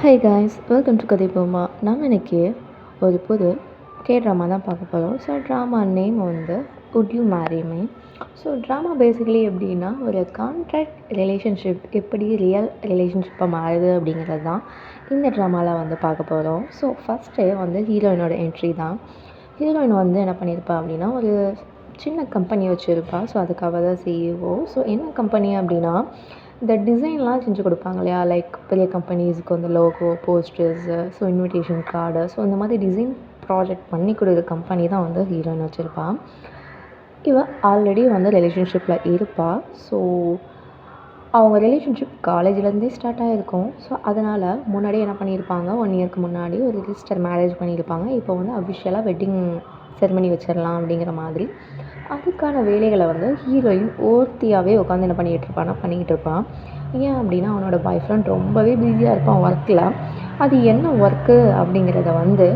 High guys, welcome to கதை போமா. நம்ம இன்னைக்கு ஒரு புது ட்ராமா தான் பார்க்க போகிறோம். ஸோ ட்ராமா நேம் வந்து would you marry me. So drama basically எப்படின்னா, ஒரு கான்ட்ராக்ட் ரிலேஷன்ஷிப் எப்படி ரியல் ரிலேஷன்ஷிப்பாக மாறுது அப்படிங்கிறது தான் இந்த ட்ராமாவில் வந்து பார்க்க போகிறோம். ஸோ ஃபஸ்ட்டு வந்து ஹீரோயினோட என்ட்ரி தான். ஹீரோயின் வந்து என்ன பண்ணியிருப்பா அப்படின்னா, ஒரு சின்ன கம்பெனி வச்சுருப்பா. ஸோ அதுக்காக தான் சிஇஓ. ஸோ என்ன கம்பெனி அப்படின்னா, இந்த டிசைன்லாம் செஞ்சு கொடுப்பாங்க இல்லையா, லைக் பெரிய கம்பெனிஸுக்கு வந்து logo, posters, so invitation card, so இந்த மாதிரி டிசைன் ப்ராஜெக்ட் பண்ணி கொடுக்குற கம்பெனி தான் வந்து ஹீரோயின் வச்சுருப்பாள். இவள் ஆல்ரெடி வந்து ரிலேஷன்ஷிப்பில் இருப்பாள். ஸோ அவங்க ரிலேஷன்ஷிப் காலேஜ்லேருந்தே ஸ்டார்ட் ஆகிருக்கும். ஸோ அதனால் முன்னாடியே என்ன பண்ணியிருப்பாங்க, 1 இயர்க்கு முன்னாடி ஒரு ரிஜிஸ்டர் மேரேஜ் பண்ணியிருப்பாங்க. இப்போ வந்து அஃபிஷியலாக வெட்டிங் செரிமனி வச்சிடலாம் அப்படிங்கிற மாதிரி அதுக்கான வேலைகளை வந்து ஹீரோயின் ஒருத்தியாகவே உட்காந்து என்ன பண்ணிக்கிட்டு இருப்பான். ஏன் அப்படின்னா, அவனோட பாய் ஃப்ரெண்ட் ரொம்பவே பிஸியாக இருப்பான் ஒர்க்கில். அது என்ன ஒர்க்கு அப்படிங்கிறத வந்து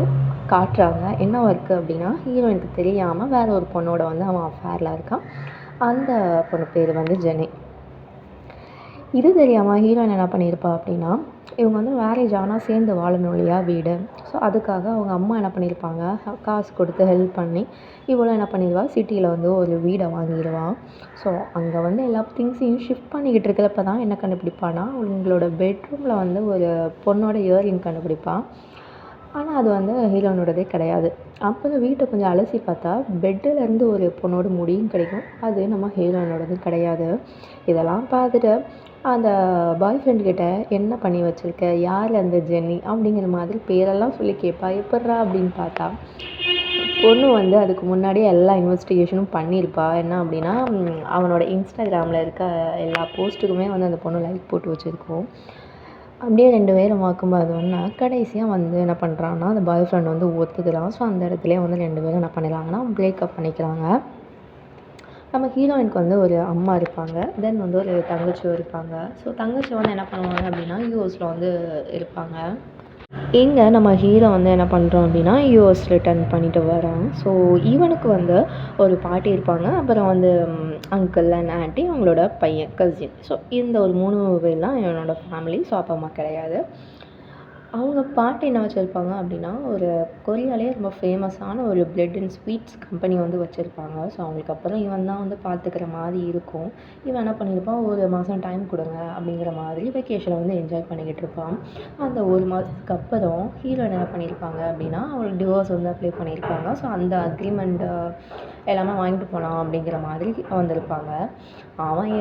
காட்டுறாங்க. என்ன ஒர்க்கு அப்படின்னா, ஹீரோயினுக்கு தெரியாமல் வேற ஒரு பொண்ணோட வந்து அவன் அஃபேரில் இருக்கான். அந்த பொண்ணு பேர் வந்து ஜெனி. இது தெரியாமல் ஹீரோயின் என்ன பண்ணியிருப்பா அப்படின்னா, இவங்க வந்து மேரேஜ் ஆனால் சேர்ந்து வாழணும் இல்லையா வீடு. ஸோ அதுக்காக அவங்க அம்மா என்ன பண்ணியிருப்பாங்க, காசு கொடுத்து ஹெல்ப் பண்ணி இவளும் என்ன பண்ணிடுவா, சிட்டியில் வந்து ஒரு வீடை வாங்கிடுவான். ஸோ அங்கே வந்து எல்லா திங்ஸையும் ஷிஃப்ட் பண்ணிக்கிட்டு இருக்கிறப்ப தான் என்ன கண்டுபிடிப்பான்னா, அவங்களோட பெட்ரூமில் வந்து ஒரு பொண்ணோட இயரிங் கண்டுபிடிப்பான். ஆனால் அது வந்து ஹீரோயினோடதே கிடையாது. அப்புறம் வீட்டை கொஞ்சம் அலசி பார்த்தா பெட்டிலேருந்து ஒரு பொண்ணோட முடியும் கிடைக்கும். அது நம்ம ஹீரோயினோடது கிடையாது. இதெல்லாம் பார்த்துட்டு அந்த பாய் ஃப்ரெண்டுக்கிட்ட என்ன பண்ணி வச்சுருக்க, யார் அந்த ஜென்னி அப்படிங்கிற மாதிரி பேரெல்லாம் சொல்லி கேட்பா. எப்பிட்றா அப்படின்னு பார்த்தா, பொண்ணு வந்து அதுக்கு முன்னாடியே எல்லா இன்வெஸ்டிகேஷனும் பண்ணியிருப்பா. என்ன அப்படின்னா, அவனோட இன்ஸ்டாகிராமில் இருக்க எல்லா போஸ்ட்டுக்குமே வந்து அந்த பொண்ணு லைக் போட்டு வச்சுருக்கோம். அப்படியே 2 பேரும் வாக்குவாதம்னா கடைசியாக வந்து என்ன பண்ணுறான்னா, அந்த பாய் ஃப்ரெண்ட் வந்து ஒத்துக்கிறான். ஸோ அந்த இடத்துலேயே வந்து 2 பேரும் என்ன பண்ணிடுறாங்கன்னா, பிரேக்கப் பண்ணிக்கிறாங்க. நம்ம ஹீரோயினுக்கு வந்து ஒரு அம்மா இருப்பாங்க. தென் வந்து ஒரு தங்கச்சியும் இருப்பாங்க. ஸோ தங்கச்சி வந்து என்ன பண்ணுவாங்க அப்படின்னா, யூஎஸில் வந்து இருப்பாங்க. இங்கே நம்ம ஹீரோ வந்து என்ன பண்ணுறோம் அப்படின்னா, யூஎஸ் ரிட்டர்ன் பண்ணிட்டு வரான். ஸோ இவனுக்கு வந்து ஒரு பாட்டி இருப்பாங்க. அப்புறம் வந்து அங்கிள் அண்ட் ஆண்டி, அவங்களோட பையன், கசின். ஸோ இந்த ஒரு 3 பேர் தான் இவனோட ஃபேமிலி. ஸோ அப்பா அம்மா கிடையாது. அவங்க பாட்டி என்ன வச்சுருப்பாங்க அப்படின்னா, ஒரு கொரியாலேயே ரொம்ப ஃபேமஸான ஒரு பிரெட் அண்ட் ஸ்வீட்ஸ் கம்பெனி வந்து வச்சுருப்பாங்க. ஸோ அவங்களுக்கு அப்புறம் இவன் தான் வந்து பார்த்துக்கிற மாதிரி இருக்கும். இவன் என்ன பண்ணியிருப்பான், 1 மாதம் டைம் கொடுங்க அப்படிங்கிற மாதிரி வெக்கேஷனை வந்து என்ஜாய் பண்ணிக்கிட்டு இருப்பான். அந்த 1 மாதத்துக்கு அப்புறம் ஹீரோயின் என்ன பண்ணியிருப்பாங்க அப்படின்னா, அவங்களுக்கு டிவோர்ஸ் வந்து அப்ளை பண்ணியிருப்பாங்க. ஸோ அந்த அக்ரிமெண்ட் எல்லாமே வாங்கிட்டு போகலாம் அப்படிங்கிற மாதிரி வந்திருப்பாங்க. அவன்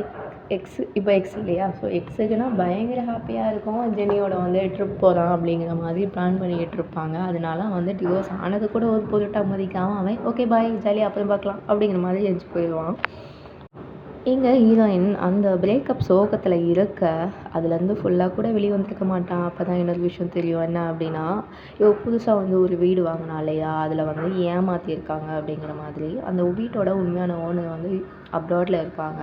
எக்ஸ் இல்லையா. ஸோ எக்ஸுக்குன்னா பயங்கர ஹாப்பியாக இருக்கும். ஜெனியோட வந்து ட்ரிப் போகலாம் அப்படிங்கிற மாதிரி பிளான் பண்ணிக்கிட்டு இருப்பாங்க. அதனால வந்து டிவோர்ஸ் ஆனது கூட ஒரு பொருட்டாக மதிக்காமல் அவன் ஓகே பாய், ஜாலியாக அப்புறம் பார்க்கலாம் அப்படிங்கிற மாதிரி எழுந்து போயிடுவான். இங்கே ஹீரோயின் அந்த பிரேக்கப் சோகத்தில் இருக்க, அதுலேருந்து ஃபுல்லாக கூட வெளியே வந்திருக்க மாட்டான். அப்போ தான் இன்னொரு விஷயம் தெரியும். என்ன அப்படின்னா, புதுசாக வந்து ஒரு வீடு வாங்கினா இல்லையா, அதில் வந்து ஏமாற்றிருக்காங்க அப்படிங்கிற மாதிரி. அந்த வீட்டோட உண்மையான ஓனர் வந்து அப்ராடில் இருப்பாங்க.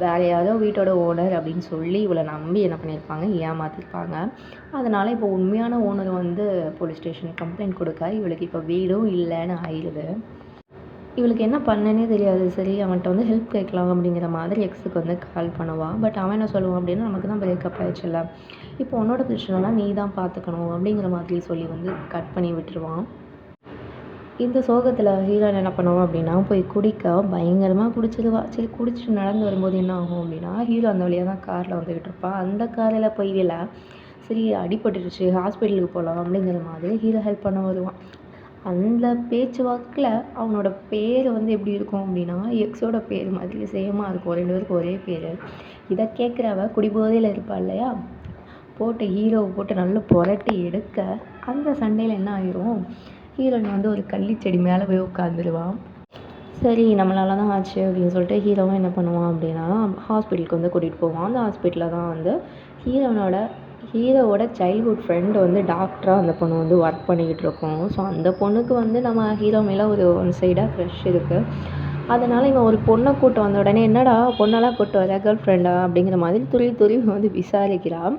வேறு யாரோ வீட்டோட ஓனர் அப்படின்னு சொல்லி இவளை நம்பி என்ன பண்ணியிருப்பாங்க, ஏமாற்றிருப்பாங்க. அதனால் இப்போ உண்மையான ஓனர் வந்து போலீஸ் ஸ்டேஷன் கம்ப்ளைண்ட் கொடுக்க, இவளுக்கு இப்போ வீடும் இல்லைன்னு ஆயிடுது. இவளுக்கு என்ன பண்ணனே தெரியாது. சரி, அவன்கிட்ட வந்து ஹெல்ப் கேட்கலாம் அப்படிங்கிற மாதிரி எக்ஸுக்கு வந்து கால் பண்ணுவான். பட் அவன் என்ன சொல்லுவான் அப்படின்னா, நமக்கு தான் பிரேக்கப் ஆயிடுச்சுல்ல, இப்போ உன்னோட பிரச்சனைலாம் நீ தான் பார்த்துக்கணும் அப்படிங்கிற மாதிரி சொல்லி வந்து கட் பண்ணி விட்டுருவான். இந்த சோகத்தில் ஹீரோயின் என்ன பண்ணுவான் அப்படின்னா, போய் குடிக்க பயங்கரமாக குடிச்சிடுவா. சரி, குடிச்சிட்டு நடந்து வரும்போது என்ன ஆகும் அப்படின்னா, ஹீரோ அந்த வழியாக தான் காரில் வந்துக்கிட்டு இருப்பான். அந்த காரில் போயில சரி அடிபட்டுருச்சு, ஹாஸ்பிட்டலுக்கு போகலாம் அப்படிங்கிற மாதிரி ஹீரோ ஹெல்ப் பண்ண வருவான். அந்த பேச்சுவாக்கில் அவனோட பேர் வந்து எப்படி இருக்கும் அப்படின்னா, எக்ஸோட பேர் மாதிரி சேமாக இருக்கும். 2 பேருக்கும் ஒரே பேர். இதை கேட்குறவ குடிபோதையில் இருப்பாள் இல்லையா, போட்டு ஹீரோவை போட்டு நல்லா புரட்டி எடுக்க, அந்த சண்டையில் என்ன ஆகிரும், ஹீரோயின் வந்து ஒரு கள்ளிச்செடி மேலே போய் உட்காந்துருவான். சரி, நம்மளால தான் ஆச்சு அப்படின்னு சொல்லிட்டு ஹீரோவும் என்ன பண்ணுவான் அப்படின்னா, ஹாஸ்பிட்டலுக்கு வந்து கூட்டிகிட்டு போவான். அந்த ஹாஸ்பிட்டலில் தான் வந்து ஹீரோவோட சைல்ட்ஹுட் ஃப்ரெண்டு வந்து டாக்டராக அந்த பொண்ணு வந்து ஒர்க் பண்ணிக்கிட்டு இருக்கோம். ஸோ அந்த பொண்ணுக்கு வந்து நம்ம ஹீரோ மேலே ஒரு ஒன் சைடாக க்ரஷ் இருக்குது. அதனால் இவன் ஒரு பொண்ணை கூட்டு வந்த உடனே, என்னடா பொண்ணெல்லாம் கூட்டு வர, கேர்ள் ஃப்ரெண்டா அப்படிங்கிற மாதிரி துருவி வந்து விசாரிக்கிறான்.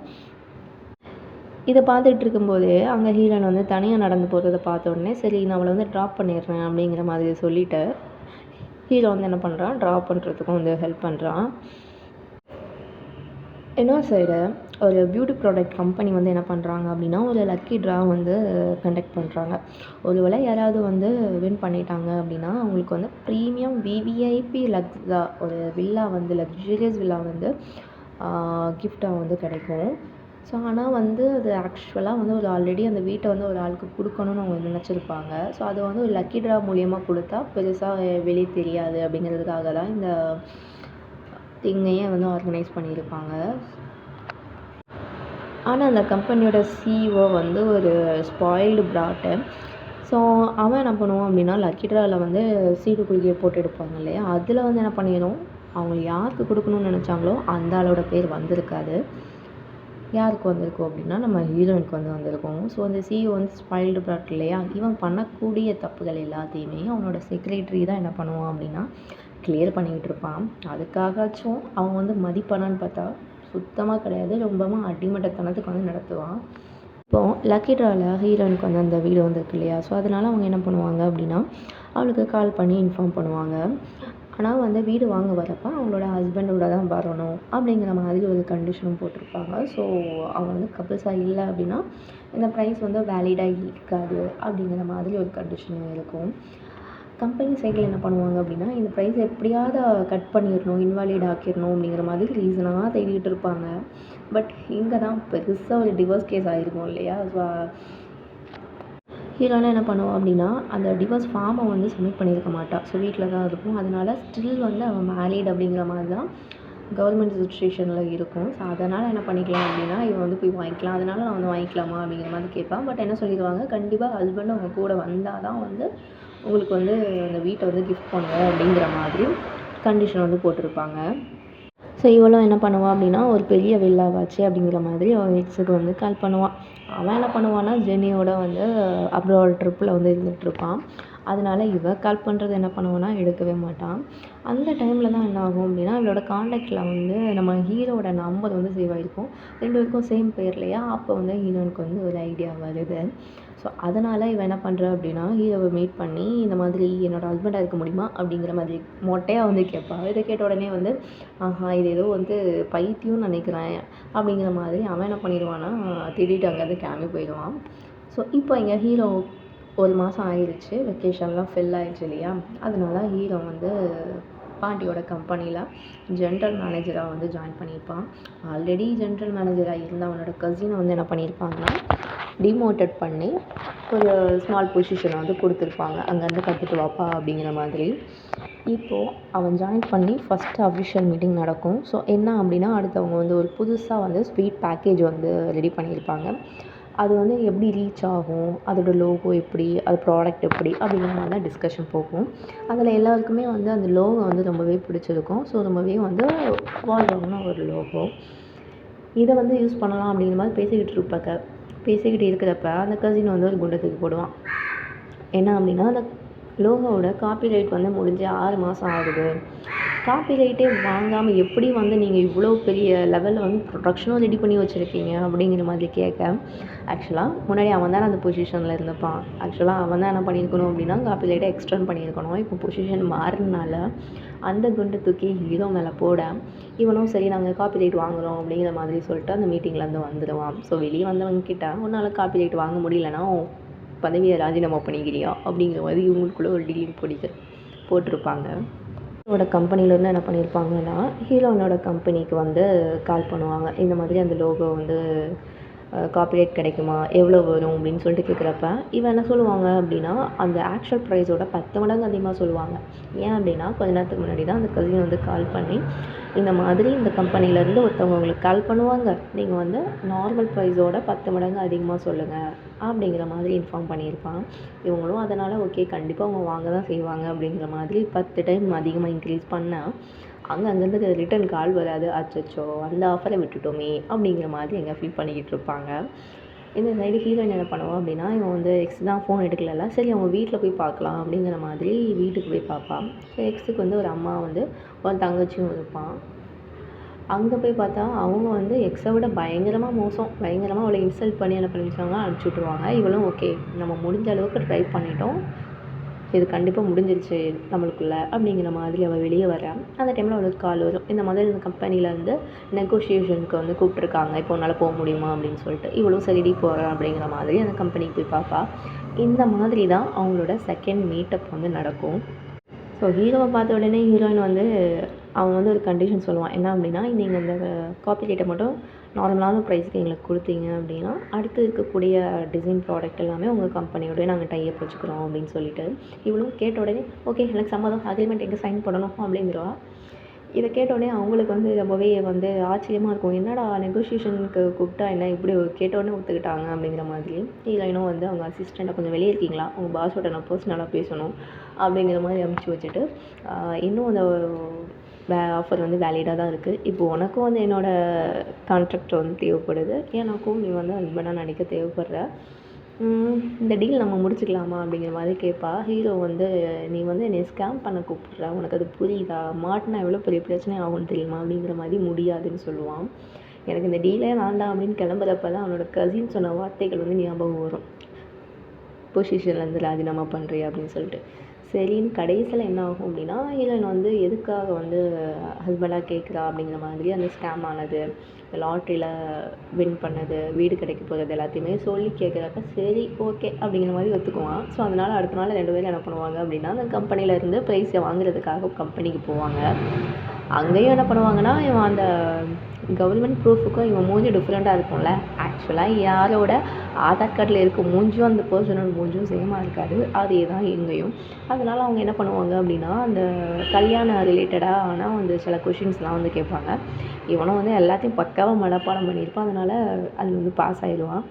இதை பார்த்துட்டு இருக்கும்போது அங்கே ஹீரோயின் வந்து தனியாக நடந்து போகிறத பார்த்த உடனே, சரி நான் அவளை வந்து ட்ராப் பண்ணிடுறேன் அப்படிங்கிற மாதிரி சொல்லிவிட்டு ஹீரோ வந்து என்ன பண்ணுறான், ட்ராப் பண்ணுறதுக்கும் வந்து ஹெல்ப் பண்ணுறான். இன்னொரு சைடு ஒரு பியூட்டி ப்ராடக்ட் கம்பெனி வந்து என்ன பண்ணுறாங்க அப்படின்னா, ஒரு லக்கி ட்ரா வந்து கண்டக்ட் பண்ணுறாங்க. ஒரு வேளை யாராவது வந்து வின் பண்ணிட்டாங்க அப்படின்னா, அவங்களுக்கு வந்து ப்ரீமியம் விவிஐபி லக்ஸா ஒரு வில்லா வந்து லக்ஸூரியஸ் வில்லா வந்து கிஃப்ட்டாக வந்து கிடைக்கும். ஸோ ஆனால் வந்து அது ஆக்சுவலாக வந்து ஒரு ஆல்ரெடி அந்த வீட்டை வந்து ஒரு ஆளுக்கு கொடுக்கணும்னு அவங்க நினச்சிருப்பாங்க. ஸோ அது வந்து ஒரு லக்கி ட்ரா மூலியமாக கொடுத்தா பெருசாக வெளியே தெரியாது அப்படிங்கிறதுக்காக தான் இந்த திங்கையே வந்து ஆர்கனைஸ் பண்ணியிருப்பாங்க. ஆனால் அந்த கம்பெனியோட சிஇஓ வந்து ஒரு ஸ்பாயில்டு பிராட்டு. ஸோ அவன் என்ன பண்ணுவான் அப்படின்னா, லக்கி ட்ராவில் வந்து சீட்டு குலுக்கியை போட்டு எடுப்பாங்க இல்லையா, அதில் வந்து என்ன பண்ணிடும், அவங்க யாருக்கு கொடுக்கணும்னு நினச்சாங்களோ அந்த ஆளோட பேர் வந்திருக்காது. யாருக்கு வந்திருக்கும் அப்படின்னா, நம்ம ஹீரோயினுக்கு வந்து வந்திருக்கும். ஸோ அந்த சிஇஓ வந்து ஸ்பாயில்டு பிராட் இல்லையா, இவன் பண்ணக்கூடிய தப்புகள் எல்லாத்தையுமே அவனோட செக்ரட்டரி தான் என்ன பண்ணுவான் அப்படின்னா கிளியர் பண்ணிக்கிட்டு இருப்பான். அதுக்காகச்சும் அவன் வந்து மதிப்பானான்னு பார்த்தா சுத்தமாக கிடையாது. ரொம்பவும் அடிமட்டத்தனத்துக்கு வந்து நடத்துவான். இப்போது லக்கி ட்ராவில் ஹீரோயினுக்கு வந்து அந்த வீடு வந்திருக்கு இல்லையா, ஸோ அதனால் அவங்க என்ன பண்ணுவாங்க அப்படின்னா, அவளுக்கு கால் பண்ணி இன்ஃபார்ம் பண்ணுவாங்க. ஆனால் வந்து வீடு வாங்க வரப்போ அவங்களோட ஹஸ்பண்டோட தான் வரணும் அப்படிங்கிற மாதிரி ஒரு கண்டிஷனும் போட்டிருப்பாங்க. ஸோ அவங்க வந்து கப்புள்ஸாக இல்லை அப்படின்னா இந்த ப்ரைஸ் வந்து வேலிடாக இருக்காது அப்படிங்கிற மாதிரி ஒரு கண்டிஷனும் இருக்கும். கம்பெனி சைடில் என்ன பண்ணுவாங்க அப்படின்னா, இந்த ப்ரைஸ் எப்படியாவது கட் பண்ணிடணும், இன்வாலிட் ஆக்கிடணும் அப்படிங்கிற மாதிரி ரீசனாக தேடிக்கிட்டு இருப்பாங்க. பட் இங்கே தான் பெருசாக ஒரு டிவோர்ஸ் கேஸ் ஆகிருக்கும் இல்லையா. ஸோ ஹீரோலாம் என்ன பண்ணுவோம் அப்படின்னா, அந்த டிவோர்ஸ் ஃபார்மை வந்து சப்மிட் பண்ணியிருக்க மாட்டாள். ஸோ வீட்டில் தான் இருக்கும். அதனால் ஸ்டில் வந்து அவன் மேரிட் அப்படிங்கிற மாதிரி தான் கவர்மெண்ட் ரிஜிஸ்ட்ரேஷனில் இருக்கும். ஸோ அதனால் என்ன பண்ணிக்கலாம் அப்படின்னா, இவன் வந்து போய் வாங்கிக்கலாம். அதனால் நான் வந்து வாங்கிக்கலாமா அப்படிங்கிற மாதிரி கேட்பான். பட் என்ன சொல்லிடுவாங்க, கண்டிப்பாக ஹஸ்பண்ட் அவங்க கூட வந்தால் தான் வந்து உங்களுக்கு வந்து அந்த வீட்டை வந்து கிஃப்ட் பண்ணுவோம் அப்படிங்கிற மாதிரி கண்டிஷன் வந்து போட்டிருப்பாங்க. ஸோ இவளும் என்ன பண்ணுவான் அப்படின்னா, ஒரு பெரிய வில்லாவாச்சு அப்படிங்கிற மாதிரி அவன் எக்ஸுக்கு வந்து கால் பண்ணுவான். அவன் என்ன பண்ணுவான்னா, ஜெனியோட வந்து அப்ராட் ட்ரிப்பில் வந்து இருந்துகிட்ருப்பான். அதனால இவ கால் பண்ணுறது என்ன பண்ணுவான்னா எடுக்கவே மாட்டான். அந்த டைமில் தான் என்ன ஆகும் அப்படின்னா, இவளோட காண்டாக்டில் வந்து நம்ம ஹீரோவோட நம்பர் வந்து சேவ் ஆகிருக்கும். 2 பேருக்கும் சேம் பேர் இல்லையா. அப்போ வந்து ஹீரோனுக்கு வந்து ஒரு ஐடியா வருது. ஸோ அதனால் இவன் என்ன பண்ணுறா அப்படின்னா, ஹீரோவை மீட் பண்ணி இந்த மாதிரி என்னோடய ஹஸ்பண்டாக இருக்க முடியுமா அப்படிங்கிற மாதிரி மொட்டையாக வந்து கேட்பாள். இதை கேட்ட உடனே வந்து இது ஏதோ வந்து பைத்தியம்னு நினைக்கிறேன் அப்படிங்கிற மாதிரி அவன் என்ன பண்ணிடுவான்னா திடீர்னு அங்கேருந்து கிளம்பி போயிடுவான். ஸோ இப்போ இங்கே ஹீரோ 1 மாதம் ஆயிடுச்சு, வெக்கேஷன்லாம் ஃபில் ஆயிடுச்சு இல்லையா. அதனால ஹீரோ வந்து பாண்டியோட கம்பெனியில் ஜென்ரல் மேனேஜராக வந்து ஜாயின் பண்ணியிருப்பான். ஆல்ரெடி ஜென்ரல் மேனேஜராக இருந்த அவனோட கசினை வந்து என்ன பண்ணியிருப்பாங்கன்னா, டிமோட்டட் பண்ணி ஒரு ஸ்மால் பொசிஷனை வந்து கொடுத்துருப்பாங்க. அங்கேருந்து கற்றுட்டு வாப்பா அப்படிங்கிற மாதிரி. இப்போது அவன் ஜாயின் பண்ணி ஃபஸ்ட்டு அஃபிஷியல் மீட்டிங் நடக்கும். ஸோ என்ன அப்படின்னா, அடுத்தவங்க வந்து ஒரு புதுசாக வந்து ஸ்வீட் பேக்கேஜ் வந்து ரெடி பண்ணியிருப்பாங்க. அது வந்து எப்படி ரீச் ஆகும், அதோட லோகோ எப்படி, அது ப்ராடக்ட் எப்படி அப்படிங்கிற மாதிரி தான் டிஸ்கஷன் போகும். அதில் எல்லாருக்குமே வந்து அந்த லோகோ வந்து ரொம்பவே பிடிச்சிருக்கும். ஸோ ரொம்பவே வந்து வால்வான ஒரு லோகோ. இதை வந்து யூஸ் பண்ணலாம் அப்படிங்கிற மாதிரி பேசிக்கிட்டு இருக்கிறப்ப அந்த கசின் வந்து ஒரு குண்டை தூக்கி போடுவான். என்ன அப்படின்னா, அந்த லோகோவோட காப்பிரைட் வந்து முடிஞ்சு 6 மாதம் ஆகுது. காப்பிரைட்டே வாங்காமல் எப்படி வந்து நீங்கள் இவ்வளோ பெரிய லெவலில் வந்து ப்ரொடக்ஷனும் ரெடி பண்ணி வச்சுருக்கீங்க அப்படிங்கிற மாதிரி கேட்க, ஆக்சுவலாக முன்னாடி அவன் தான் அந்த பொசிஷனில் இருந்திருப்பான். ஆக்சுவலாக அவன் தான் என்ன பண்ணியிருக்கணும் அப்படின்னா, காப்பிரைட்டை எக்ஸ்டெண்ட் பண்ணியிருக்கணும். இப்போ பொசிஷன் மாறினால அந்த குண்டை தூக்கி ஹீரோ மேலே போட, இவனும் சரி நாங்கள் காப்பிரைட் வாங்குகிறோம் அப்படிங்கிற மாதிரி சொல்லிட்டு அந்த மீட்டிங்லேருந்து வந்துடுவான். ஸோ வெளியே வந்தவங்க கிட்ட உன்னால் காப்பிரைட் வாங்க முடியலன்னா பதவியை ராஜினாமா பண்ணிக்கிறியா அப்படிங்கிற மாதிரி இவங்களுக்குள்ளே ஒரு டீலிங் போட்டிருப்பாங்க. ஹீரோட கம்பெனிலேருந்து என்ன பண்ணியிருப்பாங்கன்னா, ஹீரோயினோட கம்பெனிக்கு வந்து கால் பண்ணுவாங்க. இந்த மாதிரி அந்த லோகோ வந்து காப்பிரைட் கிடைக்குமா, எவ்வளோ வரும் அப்படின்னு சொல்லிட்டு கேட்குறப்ப, இவன் என்ன சொல்லுவாங்க அப்படின்னா, அந்த ஆக்சுவல் ப்ரைஸோட 10 மடங்கு அதிகமாக சொல்லுவாங்க. ஏன் அப்படின்னா, கொஞ்ச நேரத்துக்கு முன்னாடி தான் அந்த கசின் வந்து கால் பண்ணி, இந்த மாதிரி இந்த கம்பெனிலேருந்து ஒருத்தவங்க உங்களுக்கு கால் பண்ணுவாங்க, நீங்கள் வந்து நார்மல் ப்ரைஸோட 10 மடங்கு அதிகமாக சொல்லுங்கள் அப்படிங்கிற மாதிரி இன்ஃபார்ம் பண்ணியிருப்பான். இவங்களும் அதனால் ஓகே கண்டிப்பாக அவங்க வாங்க தான் செய்வாங்க அப்படிங்கிற மாதிரி 10 டைம் அதிகமாக இன்க்ரீஸ் பண்ணால் அங்கேருந்து ரிட்டன் கால் வராது. அச்சச்சோ அந்த ஆஃபரை விட்டுட்டோமே அப்படிங்கிற மாதிரி எங்கே ஃபீல் பண்ணிக்கிட்டு இருப்பாங்க. இந்த சைடு ஹீரோயின் என்ன பண்ணுவான் அப்படின்னா, இவன் வந்து எக்ஸ் தான் ஃபோன் எடுக்கல, சரி அவங்க வீட்டில் போய் பார்க்கலாம் அப்படிங்கிற மாதிரி வீட்டுக்கு போய் பார்ப்பான். ஸோ எக்ஸுக்கு வந்து ஒரு அம்மா வந்து ஒரு தங்கச்சியும் இருப்பான். அங்கே போய் பார்த்தா அவங்க வந்து எக்ஸை விட பயங்கரமாக அவளை இன்சல்ட் பண்ணி என்ன பண்ணி வச்சாங்க, அனுப்பிச்சி விட்ருவாங்க. இவளும் ஓகே நம்ம முடிஞ்ச அளவுக்கு ட்ரை பண்ணிட்டோம், இது கண்டிப்பாக முடிஞ்சிருச்சு நம்மளுக்குள்ள அப்படிங்கிற மாதிரி அவள் வெளியே வரா. அந்த டைமில் அவளுக்கு கால் வரும், இந்த மாதிரி இந்த கம்பெனிலேருந்து நெகோஷியேஷனுக்கு வந்து கூப்பிட்ருக்காங்க, இப்போ உன்னால் போக முடியுமா அப்படின்னு சொல்லிட்டு. இவளும் சரிடி போகிறேன் அப்படிங்கிற மாதிரி அந்த கம்பெனிக்கு போய் பார்ப்பா. இந்த மாதிரி தான் அவங்களோட செகண்ட் மீட்டப் வந்து நடக்கும். ஸோ ஹீரோவை பார்த்த உடனே ஹீரோயின் வந்து அவன் வந்து ஒரு கண்டிஷன் சொல்லுவான். என்ன அப்படின்னா, நீங்கள் இந்த காப்பி ரைட்டை மட்டும் நார்மலான ப்ரைஸ்க்கு எங்களுக்கு கொடுத்தீங்க அப்படின்னா அடுத்து இருக்கக்கூடிய டிசைன் ப்ராடக்ட் எல்லாமே உங்கள் கம்பெனியோடய நாங்கள் டைப் வச்சுக்கிறோம் அப்படின்னு சொல்லிட்டு. இவளும் கேட்ட உடனே ஓகே எனக்கு சம்மதம், அக்ரிமெண்ட் எங்கே சைன் பண்ணணும் அப்படிங்கிறவா. இதை கேட்டோடனே அவங்களுக்கு வந்து ரொம்பவே வந்து ஆச்சரியமாக இருக்கும். என்னடா நெகோஷியேஷனுக்கு கூப்பிட்டா என்ன இப்படி கேட்டோடனே ஒத்துக்கிட்டாங்க அப்படிங்கிற மாதிரி. ஹீரோயினும் வந்து அவங்க அசிஸ்டண்ட்டை கொஞ்சம் வெளியே இருக்கீங்களா, உங்கள் பாஸோட நான் பர்சனலாக பேசணும் அப்படிங்கிற மாதிரி அனுப்பிச்சி வச்சுட்டு, இன்னும் அந்த ஆஃபர் வந்து வேலிடாக தான் இருக்குது. இப்போது உனக்கும் வந்து என்னோடய கான்ட்ராக்ட் வந்து தேவைப்படுது, எனக்கும் நீ வந்து ஹஸ்பண்டாக நடிக்க தேவைப்படுற, இந்த டீல் நம்ம முடிச்சுக்கலாமா அப்படிங்கிற மாதிரி கேட்பா. ஹீரோ வந்து நீ வந்து என்னை ஸ்கேம் பண்ண கூப்பிட்ற, உனக்கு அது புரியுதா, மாட்டினா எவ்வளோ பெரிய பிரச்சனை ஆகும்னு தெரியுமா அப்படிங்கிற மாதிரி முடியாதுன்னு சொல்லுவான். எனக்கு இந்த டீலே வேண்டாம் அப்படின்னு கிளம்புறப்ப தான் அவனோட கசின் சொன்ன வார்த்தைகள் வந்து ஞாபகம் வரும். பொசிஷன்லேருந்து ராஜினாமா பண்ணுறியா அப்படின்னு சொல்லிட்டு. சரின்னு கடைசியில் என்ன ஆகும் அப்படின்னா, ஹீரோயின் வந்து எதுக்காக வந்து ஹஸ்பண்டாக கேட்குறா அப்படிங்கிற மாதிரி அந்த ஸ்கேம் ஆனது, லாட்ரியில் வின் பண்ணது, வீடு கிடைக்க போகிறது எல்லாத்தையுமே சொல்லி கேட்குறப்ப சரி ஓகே அப்படிங்கிற மாதிரி ஒத்துக்குவான். ஸோ அதனால் அடுத்த நாள் 2 பேரும் என்ன பண்ணுவாங்க அப்படின்னா, அந்த கம்பெனிலேருந்து ப்ரைஸை வாங்குறதுக்காக கம்பெனிக்கு போவாங்க. அங்கேயும் என்ன பண்ணுவாங்கன்னா, இவன் அந்த கவர்மெண்ட் ப்ரூஃபுக்கும் இவன் மூஞ்சி டிஃப்ரெண்ட்டாக இருக்கும்ல. ஆக்சுவலாக யாரோட ஆதார் கார்டில் இருக்க மூஞ்சும் அந்த பர்சனோட மூஞ்சும் சேமாக இருக்காது, அதே தான் இங்கேயும். அதனால் அவங்க என்ன பண்ணுவாங்க அப்படின்னா, அந்த கல்யாண ரிலேட்டடாக ஆனால் வந்து சில கொஷின்ஸ்லாம் வந்து கேட்பாங்க. இவனும் வந்து எல்லாத்தையும் பக்காவாக மனப்பாடம் பண்ணியிருப்பான். அதனால் அது வந்து பாஸ் ஆகிடுவான்.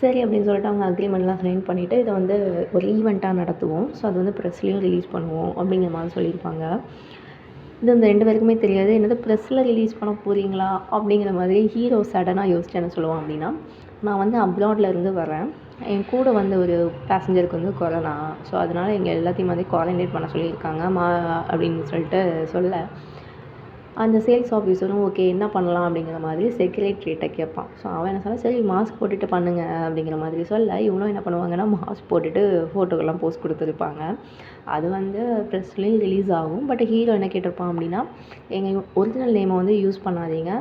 சரி அப்படின்னு சொல்லிட்டு அவங்க அக்ரிமெண்ட்லாம் சைன் பண்ணிவிட்டு இதை வந்து ஒரு ஈவெண்ட்டாக நடத்துவோம், ஸோ அது வந்து ப்ரெஸ்லேயும் ரிலீஸ் பண்ணுவோம் அப்படிங்கிற மாதிரி சொல்லியிருப்பாங்க. இது இந்த 2 பேருக்குமே தெரியாது. என்னது ப்ரெஸ்ஸில் ரிலீஸ் பண்ண போகிறீங்களா அப்படிங்கிற மாதிரி ஹீரோ சடனாக யோசிச்சு என்ன சொல்லுவான் அப்படின்னா, நான் வந்து அப்ராட்லேருந்து வரேன், என் கூட வந்து ஒரு பேசஞ்சருக்கு வந்து கொரோனா, ஸோ அதனால் எங்கள் எல்லாத்தையும் வந்து குவாரண்டைன் பண்ண சொல்லியிருக்காங்க அப்படின்னு சொல்லிட்டு சொல்ல, அந்த சேல்ஸ் ஆஃபீஸரும் ஓகே என்ன பண்ணலாம் அப்படிங்கிற மாதிரி செக்ரட்டரிகிட்ட கேட்பான். ஸோ அவன் என்ன சொன்னால் சரி மாஸ்க் போட்டுட்டு பண்ணுங்க அப்படிங்கிற மாதிரி சொல்ல, இவனும் என்ன பண்ணுவாங்கன்னா மாஸ்க் போட்டுட்டு ஃபோட்டோக்கெல்லாம் போஸ்ட் கொடுத்துருப்பாங்க. அது வந்து ப்ரெஸ்லேயும் ரிலீஸ் ஆகும். பட் ஹீரோ என்ன கேட்டிருப்பான் அப்படின்னா, எங்கள் ஒரிஜினல் நேமை வந்து யூஸ் பண்ணாதீங்க,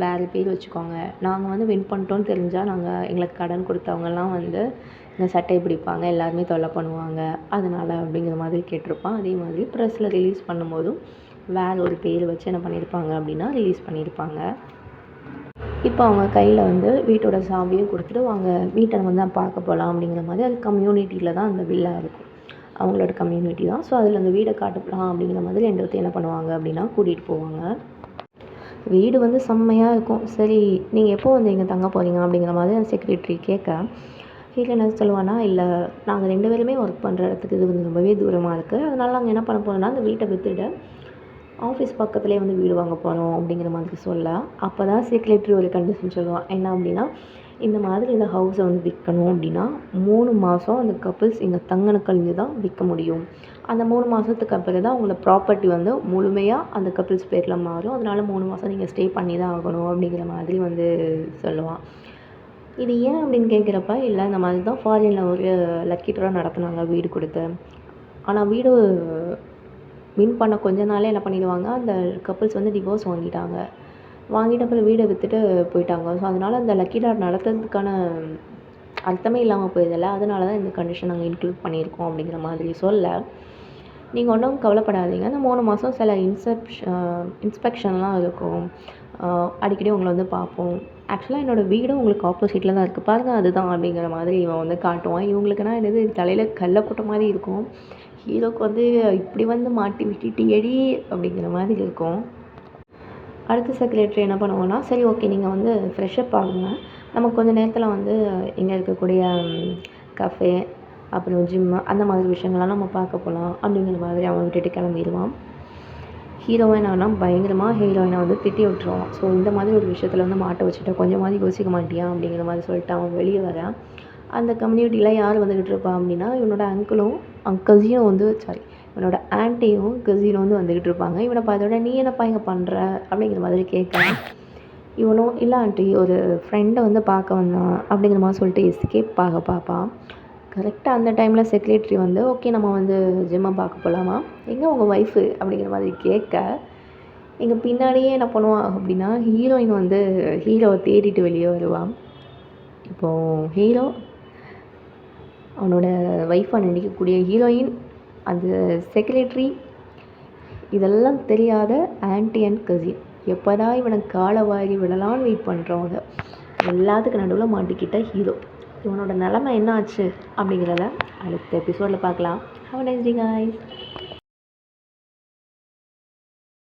வேறு பேர் வச்சுக்கோங்க, நாங்கள் வந்து வின் பண்ணிட்டோன்னு தெரிஞ்சால் எங்களுக்கு கடன் கொடுத்தவங்கலாம் வந்து இந்த சட்டையை பிடிப்பாங்க, எல்லாருமே தொல்லை பண்ணுவாங்க, அதனால் அப்படிங்கிற மாதிரி கேட்டிருப்பான். அதே மாதிரி ப்ரெஸ்ஸில் ரிலீஸ் பண்ணும்போதும் வேறு ஒரு பேர் வச்சு என்ன பண்ணியிருப்பாங்க அப்படின்னா ரிலீஸ் பண்ணியிருப்பாங்க. இப்போ அவங்க கையில் வந்து வீட்டோட சாவியும் கொடுத்துட்டு வாங்க வீட்டை வந்து பார்க்க போகலாம் அப்படிங்கிற மாதிரி, அது கம்யூனிட்டியில் தான் அந்த வில்லா இருக்கும், அவங்களோட கம்யூனிட்டி தான். ஸோ அதில் அந்த வீடை காட்டலாம் அப்படிங்கிற மாதிரி 2 பேர்த்தையும் என்ன பண்ணுவாங்க அப்படின்னா கூட்டிகிட்டு போவாங்க. வீடு வந்து செம்மையாக இருக்கும். சரி நீங்கள் எப்போ வந்து இங்கே தங்க போகிறீங்க அப்படிங்கிற மாதிரி அந்த செக்ரட்டரி கேட்க, ஹீரோ என்ன சொல்லுவானா, இல்லை நாங்கள் 2 பேருமே ஒர்க் பண்ணுற இடத்துக்கு இது வந்து ரொம்பவே தூரமாக இருக்குது, அதனால் நாங்கள் என்ன பண்ண போகிறோம்னா அந்த வீட்டை விற்றுட்டு ஆஃபீஸ் பக்கத்துலேயே வந்து வீடு வாங்க போகிறோம் அப்படிங்கிற மாதிரி சொல்ல, அப்போ தான் செக்ரட்டரி ஒரு கண்டிஷன் சொல்லுவான். என்ன அப்படின்னா, இந்த மாதிரி இந்த ஹவுஸை வந்து விற்கணும் அப்படின்னா 3 மாதம் அந்த கப்புள்ஸ் இங்கே தங்கின கழிஞ்சு தான் விற்க முடியும். அந்த 3 மாதத்துக்கு அப்புறம் தான் உங்களோட ப்ராப்பர்ட்டி வந்து முழுமையாக அந்த கப்புள்ஸ் பேரில் மாறும், அதனால் 3 மாதம் நீங்கள் ஸ்டே பண்ணி தான் ஆகணும் அப்படிங்கிற மாதிரி வந்து சொல்லுவான். இது ஏன் அப்படின்னு கேட்குறப்ப, இல்லை இந்த மாதிரி தான் ஃபாரினில் ஒரு லக்கி ட்ரா நடத்துனாங்க வீடு கொடுத்து, ஆனால் வீடு வின் பண்ண கொஞ்ச நாளே என்ன பண்ணிடுவாங்க, அந்த கப்புள்ஸ் வந்து டிவோர்ஸ் வாங்கிட்டாங்க, வாங்கிட்ட அப்புறம் வீடை விற்றுட்டு போயிட்டாங்க. ஸோ அதனால் அந்த லக்கி ட்ரா நடத்துறதுக்கான அர்த்தமே இல்லாமல் போயிடுதில்ல, அதனால தான் இந்த கண்டிஷன் நாங்கள் இன்க்ளூட் பண்ணியிருக்கோம் அப்படிங்கிற மாதிரி சொல்ல, நீங்கள் ஒன்றும் கவலைப்படாதீங்க, அந்த 3 மாதம் சில இன்ஸ்பெக்ஷன்லாம் இருக்கும், அடிக்கடி உங்களை வந்து பார்ப்போம், ஆக்சுவலாக என்னோடய வீடும் உங்களுக்கு ஆப்போசிட்டில் தான் இருக்குது பாருங்கள் அதுதான் அப்படிங்கிற மாதிரி இவன் வந்து காட்டுவான். இவங்களுக்குனா என்னது தலையில் கல்லை போட்ட மாதிரி இருக்கும். ஹீரோக்கு வந்து இப்படி வந்து மாட்டி விட்டுட்டியடி அப்படிங்கிற மாதிரி இருக்கும். அடுத்த செக்ரட்டரி என்ன பண்ணுவோன்னா, சரி ஓகே நீங்கள் வந்து ஃப்ரெஷ்அப் ஆகுங்க, நம்ம கொஞ்சம் நேரத்தில் வந்து இங்கே இருக்கக்கூடிய கஃபே அப்புறம் ஜிம்மு அந்த மாதிரி விஷயங்கள்லாம் நம்ம பார்க்க போகலாம் அப்படிங்கிற மாதிரி அவன் விட்டுட்டு கிளம்பிடுவான். ஹீரோவை என்னன்னா பயங்கரமாக ஹீரோயினை வந்து திட்டி விட்டுருவான். ஸோ இந்த மாதிரி ஒரு விஷயத்தில் வந்து மாட்ட வச்சுட்டா கொஞ்சம் மாதிரி யோசிக்க மாட்டியா அப்படிங்கிற மாதிரி சொல்லிட்டு அவன் வெளியே வரான். அந்த கம்யூனிட்டியில் யார் வந்துக்கிட்டு இருப்பான் அப்படின்னா, இவனோட அங்கிளும் கசினும் வந்து இவனோட ஆன்ட்டியும் கசினும் வந்து வந்துக்கிட்டு இருப்பாங்க. இவனை பார்த்தோட நீ என்னப்பா இங்கே பண்ணுற அப்படிங்கிற மாதிரி கேட்குறான். இவனும் இல்லை ஆண்ட்டி ஒரு ஃப்ரெண்டை வந்து பார்க்க வந்தான் அப்படிங்கிற மாதிரி சொல்லிட்டு எஸ்கேப் பார்ப்பான். கரெக்டாக அந்த டைமில் செக்ரட்டரி வந்து ஓகே நம்ம வந்து ஜிம்மை பார்க்க போகலாமா, எங்கே உங்கள் ஒய்ஃபு அப்படிங்கிற மாதிரி கேட்க, எங்கள் பின்னாடியே என்ன பண்ணுவான் அப்படின்னா ஹீரோயின் வந்து ஹீரோவை தேடிட்டு வெளியே வருவான். இப்போது ஹீரோ அவனோட ஒய்ஃபாக நினைக்கக்கூடிய ஹீரோயின், அந்த செக்ரட்டரி, இதெல்லாம் தெரியாத ஆன்ட்டி அண்ட் கசின் எப்போதா இவனை காலை வாரி விடலான்னு வெயிட் பண்ணுறவங்க எல்லாத்துக்கு நடுவில் மாட்டிக்கிட்ட ஹீரோ. இவனோட நிலமை என்ன ஆச்சு அப்படிங்கிறத அடுத்த எபிசோடில் பார்க்கலாம். Have a nice day guys.